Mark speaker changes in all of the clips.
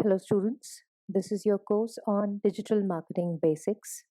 Speaker 1: Hello, students. This is your course on digital marketing basics.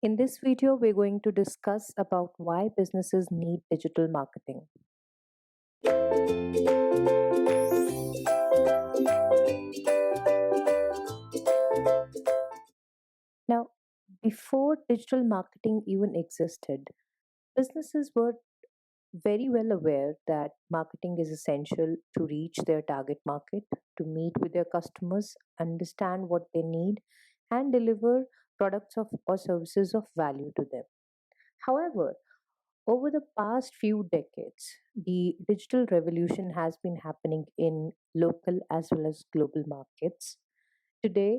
Speaker 1: In this video, we're going to discuss about why businesses need digital marketing. Now, before digital marketing even existed, businesses were very well aware that marketing is essential to reach their target market, to meet with their customers, understand what they need, and deliver or services of value to them. However, over the past few decades, the digital revolution has been happening in local as well as global markets. Today,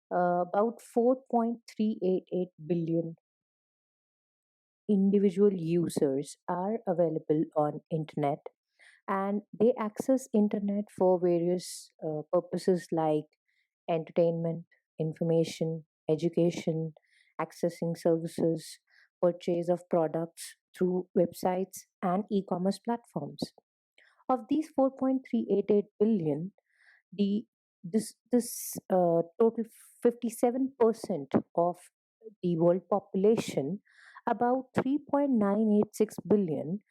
Speaker 1: about 4.388 billion individual users are available on internet, and they access internet for various purposes like entertainment, information, education, accessing services, purchase of products through websites and e-commerce platforms. Of these 4.388 billion, the this total 57% of the world population, about 3.986 billion,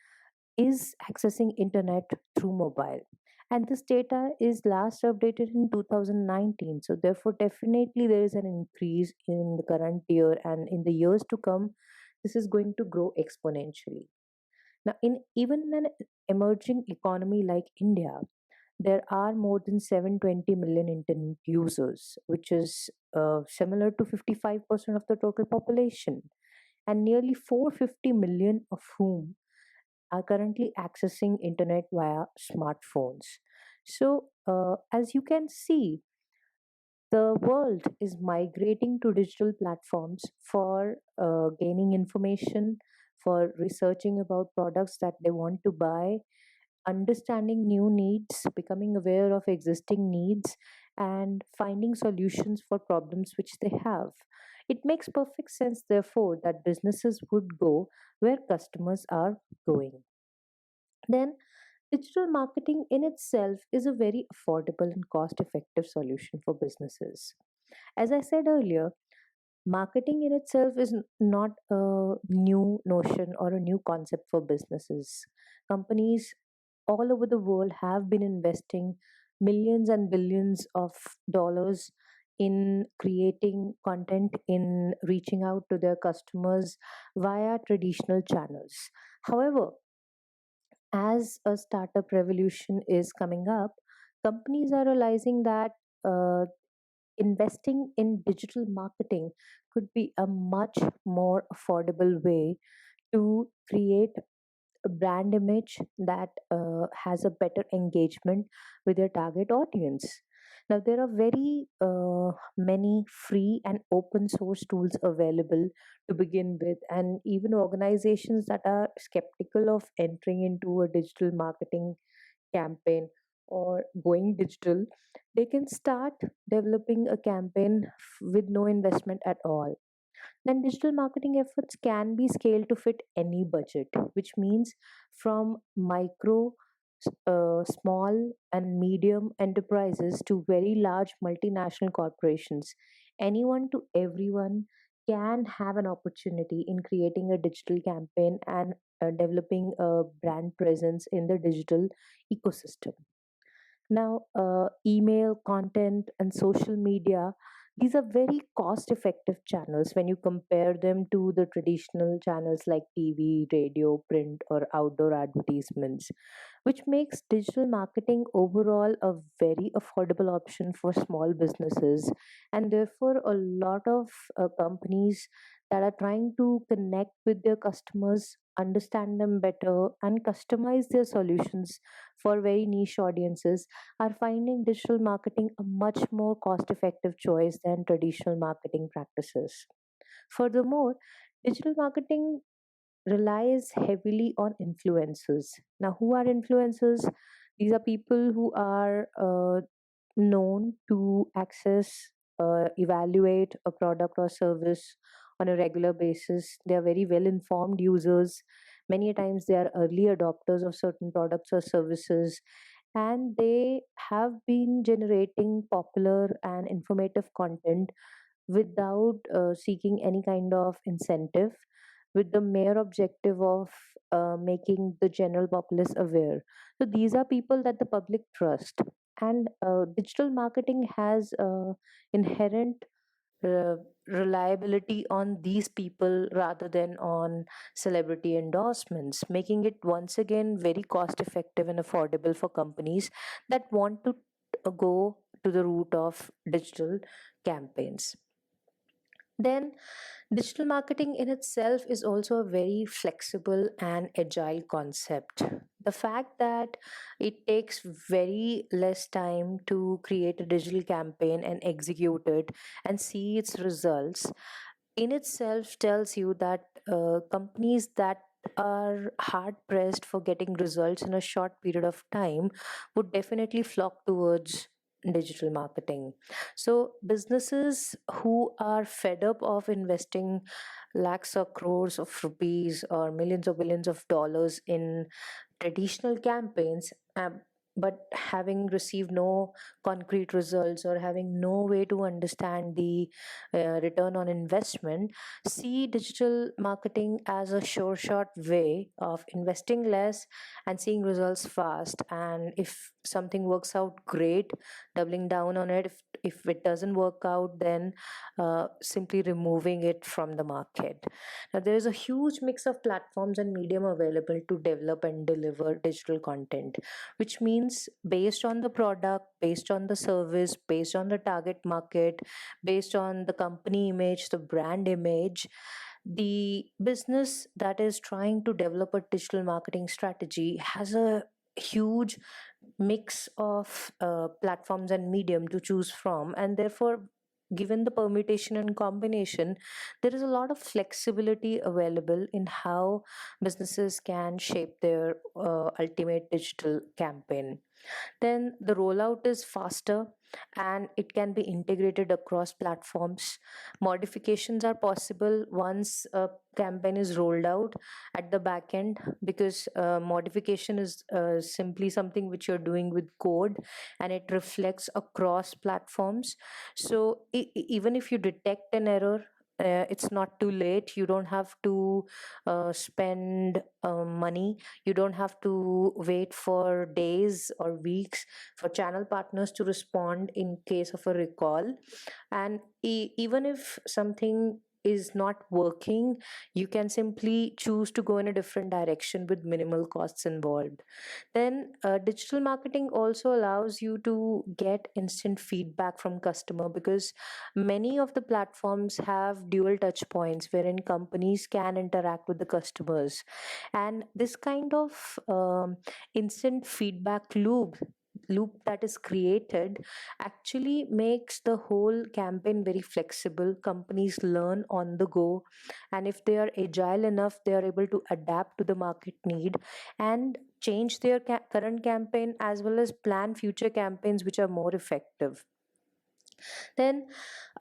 Speaker 1: is accessing internet through mobile, and this data is last updated in 2019. So therefore definitely there is an increase in the current year, and in the years to come this is going to grow exponentially. Now, in even an emerging economy like India, there are more than 720 million internet users, which is similar to 55% of the total population, and nearly 450 million of whom are currently accessing internet via smartphones. So, as you can see, the world is migrating to digital platforms for gaining information, for researching about products that they want to buy, understanding new needs, becoming aware of existing needs, and finding solutions for problems which they have. It makes perfect sense, therefore, that businesses would go where customers are going. Then, digital marketing in itself is a very affordable and cost effective solution for businesses. As I said earlier, marketing in itself is not a new notion or a new concept for businesses. Companies all over the world have been investing millions and billions of dollars in creating content, in reaching out to their customers via traditional channels. However, as a startup revolution is coming up, companies are realizing that uh, investing in digital marketing could be a much more affordable way to create a brand image that has a better engagement with their target audience. Now, there are very many free and open source tools available to begin with, and even organizations that are skeptical of entering into a digital marketing campaign or going digital, they can start developing a campaign with no investment at all. Then digital marketing efforts can be scaled to fit any budget, which means from small and medium enterprises to very large multinational corporations. Anyone to everyone can have an opportunity in creating a digital campaign and developing a brand presence in the digital ecosystem. Now, email, content, and social media, these are very cost effective channels when you compare them to the traditional channels like TV, radio, print, or outdoor advertisements, which makes digital marketing overall a very affordable option for small businesses. And therefore, a lot of companies that are trying to connect with their customers, understand them better, and customize their solutions for very niche audiences are finding digital marketing a much more cost effective choice than traditional marketing practices. Furthermore, digital marketing relies heavily on influencers. Now, who are influencers? These are people who are known to evaluate a product or service on a regular basis. They are very well informed users. Many times they are early adopters of certain products or services, and they have been generating popular and informative content without seeking any kind of incentive, with the mere objective of making the general populace aware. So these are people that the public trust, and digital marketing has inherent uh, reliability on these people rather than on celebrity endorsements, making it once again very cost effective and affordable for companies that want to go to the route of digital campaigns. Then, digital marketing in itself is also a very flexible and agile concept. The fact that it takes very less time to create a digital campaign and execute it and see its results in itself tells you that companies that are hard pressed for getting results in a short period of time would definitely flock towards digital marketing. So, businesses who are fed up of investing lakhs or crores of rupees or millions or billions of dollars in traditional campaigns, but having received no concrete results or having no way to understand the return on investment, see digital marketing as a sure shot way of investing less and seeing results fast. And if something works out, great, doubling down on it. If it doesn't work out, then simply removing it from the market. Now, there is a huge mix of platforms and medium available to develop and deliver digital content, which means based on the product, based on the service, based on the target market, based on the company image, the brand image, the business that is trying to develop a digital marketing strategy has a huge mix of platforms and medium to choose from, and therefore given the permutation and combination, there is a lot of flexibility available in how businesses can shape their ultimate digital campaign. Then the rollout is faster and it can be integrated across platforms. Modifications are possible once a campaign is rolled out at the back end, because modification is simply something which you're doing with code and it reflects across platforms. So even if you detect an error, it's not too late. You don't have to spend money. You don't have to wait for days or weeks for channel partners to respond in case of a recall. And even if something is not working, you can simply choose to go in a different direction with minimal costs involved. Then digital marketing also allows you to get instant feedback from customer, because many of the platforms have dual touch points wherein companies can interact with the customers, and this kind of instant feedback loop that is created actually makes the whole campaign very flexible. Companies learn on the go, and if they are agile enough, they are able to adapt to the market need and change their current campaign as well as plan future campaigns which are more effective. Then,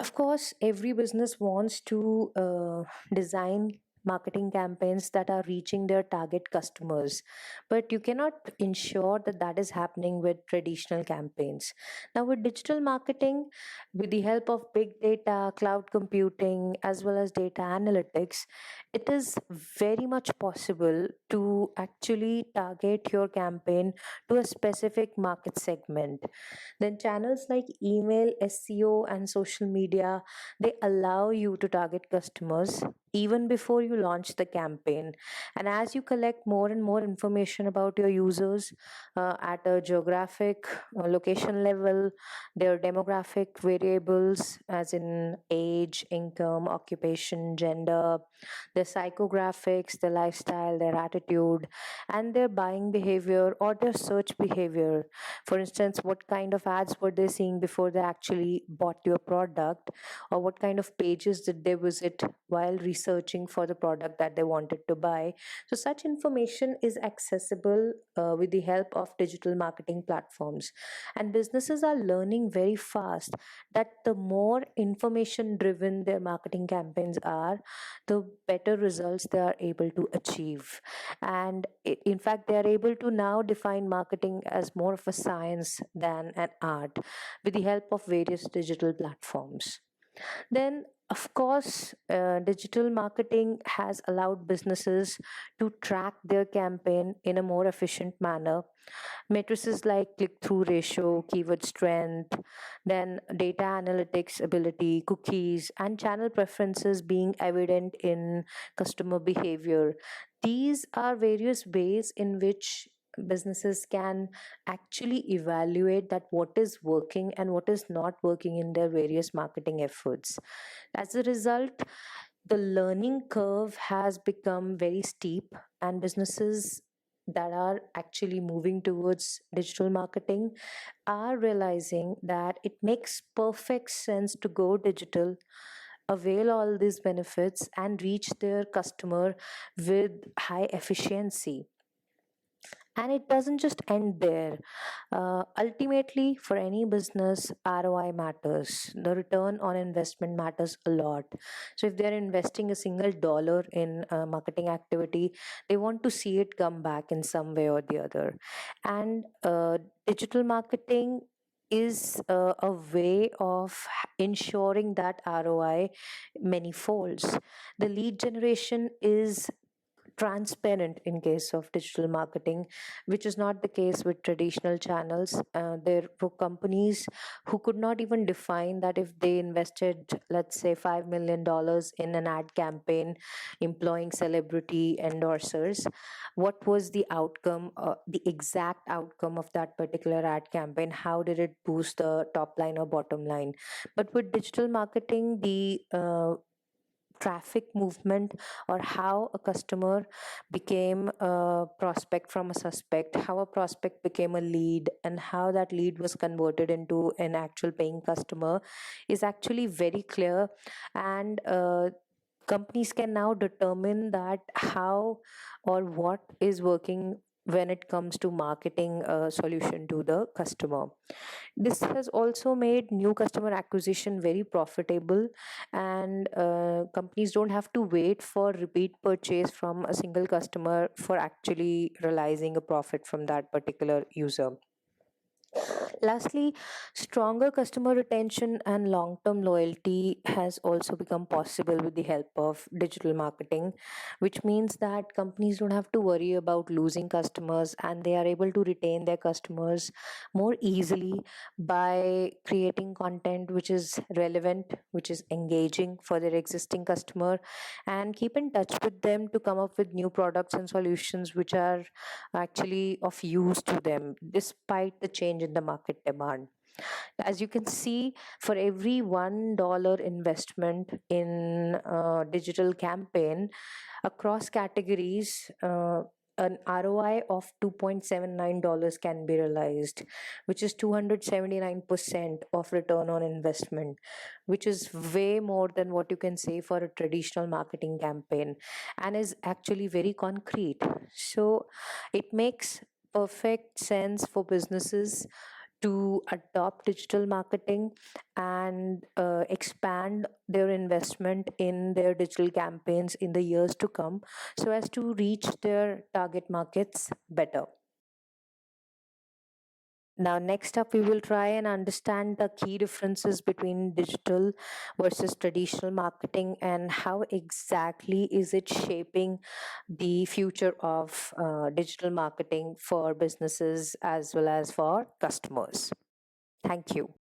Speaker 1: of course, every business wants to design marketing campaigns that are reaching their target customers, but you cannot ensure that that is happening with traditional campaigns. Now, with digital marketing, with the help of big data, cloud computing, as well as data analytics, it is very much possible to actually target your campaign to a specific market segment. Then channels like email, SEO, and social media, they allow you to target customers even before you launch the campaign. And as you collect more and more information about your users at a geographic location level, their demographic variables, as in age, income, occupation, gender, their psychographics, their lifestyle, their attitude, and their buying behavior or their search behavior. For instance, what kind of ads were they seeing before they actually bought your product, or what kind of pages did they visit while researching searching for the product that they wanted to buy. So, such information is accessible with the help of digital marketing platforms. And businesses are learning very fast that the more information driven their marketing campaigns are, the better results they are able to achieve. And in fact, they are able to now define marketing as more of a science than an art with the help of various digital platforms. Then, of course, digital marketing has allowed businesses to track their campaign in a more efficient manner. Matrices like click through ratio, keyword strength, then data analytics ability, cookies, and channel preferences being evident in customer behavior. These are various ways in which businesses can actually evaluate that what is working and what is not working in their various marketing efforts. As a result, the learning curve has become very steep, and businesses that are actually moving towards digital marketing are realizing that it makes perfect sense to go digital, avail all these benefits, and reach their customer with high efficiency. And it doesn't just end there. Ultimately, for any business, ROI matters. The return on investment matters a lot. So, if they're investing a single dollar in marketing activity, they want to see it come back in some way or the other. And digital marketing is a way of ensuring that ROI many folds. The lead generation is transparent in case of digital marketing, which is not the case with traditional channels. There were companies who could not even define that if they invested, let's say, $5 million in an ad campaign employing celebrity endorsers, what was the outcome, the exact outcome of that particular ad campaign? How did it boost the top line or bottom line? But with digital marketing, the traffic movement, or how a customer became a prospect from a suspect, how a prospect became a lead, and how that lead was converted into an actual paying customer is actually very clear. And companies can now determine that how or what is working when it comes to marketing a solution to the customer. This has also made new customer acquisition very profitable, and companies don't have to wait for repeat purchase from a single customer for actually realizing a profit from that particular user. Lastly, stronger customer retention and long term loyalty has also become possible with the help of digital marketing, which means that companies don't have to worry about losing customers, and they are able to retain their customers more easily by creating content which is relevant, which is engaging for their existing customer, and keep in touch with them to come up with new products and solutions which are actually of use to them despite the change in the market demand. As you can see, for every $1 investment in a digital campaign across categories, an ROI of $2.79 can be realized, which is 279% of return on investment, which is way more than what you can say for a traditional marketing campaign, and is actually very concrete. So it makes perfect sense for businesses to adopt digital marketing and expand their investment in their digital campaigns in the years to come so as to reach their target markets better. Now, next up, we will try and understand the key differences between digital versus traditional marketing and how exactly is it shaping the future of digital marketing for businesses as well as for customers. Thank you.